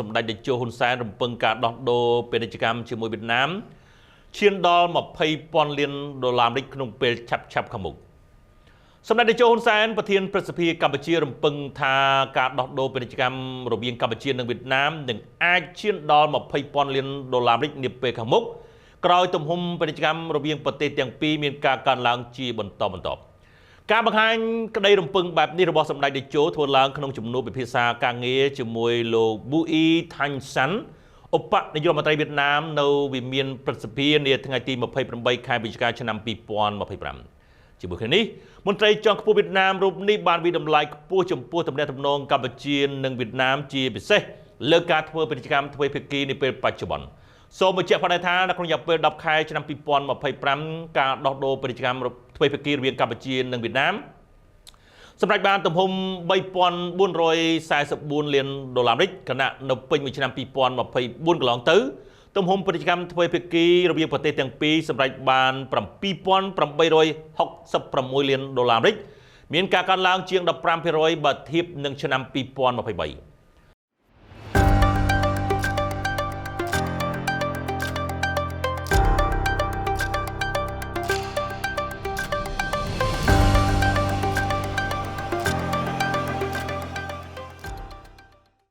សម្ដេចតេជោហ៊ុនសែនរំពឹងការដោះដូរពាណិជ្ជកម្មជាមួយវៀតណាមឈានដល់$20,000 លានក្នុងពេលឆាប់ខាងមុខសម្ដេចតេជោហ៊ុនសែនប្រធានព្រឹទ្ធសភាកម្ពុជារំពឹងថាការដោះដូរពាណិជ្ជកម្មរវាងកម្ពុជានិងវៀតណាមនឹងអាចឈានដល់$20,000 លាននាពេលខាងមុខក្រោយទំហំពាណិជ្ជកម្មរវាងប្រទេសទាំងពីរមានការកើនឡើងជាបន្តបន្ទាប់ការបង្ហាញក្តីរំពឹងបែបនេះរបស់សម្ដេចតេជោធ្វើឡើងក្នុងជំនួបពិភាក្សាការងារជាមួយលោក Bui Thanh San ឧបនាយករដ្ឋមន្ត្រីវៀតណាមនៅវិមានព្រឹទ្ធសភានាថ្ងៃទី28 ខែវិច្ឆិកាឆ្នាំ2025ជាមួយគ្នានេះមន្ត្រីជាន់ខ្ពស់វៀតណាមរូបនេះបានវិតម្លៃខ្ពស់ចំពោះទំនាក់ទំនងកម្ពុជានិងវៀតណាមជាពិសេសលើការធ្វើពាណិជ្ជកម្មទ្វេភាគីនាពេលបច្ចុប្បន្នសូមបញ្ជាក់ផងដែរថានៅក្នុងរយៈពេល10ខែឆ្នាំ2025ការដោះដូរពាណិជ្ជកម្មទ្វេភាគីរវាងកម្ពុជានិងវៀតណាមសម្រាប់បានទំហំ$3,444 លានខណៈនៅពេញមួយឆ្នាំ2024កន្លងទៅទំហំពាណិជ្ជកម្មទ្វេភាគីរវាងប្រទេសទាំងពីរសម្រាប់បាន$7,866 លានមានការកើនឡើងជាង 15% បើធៀបនឹងឆ្នាំ2023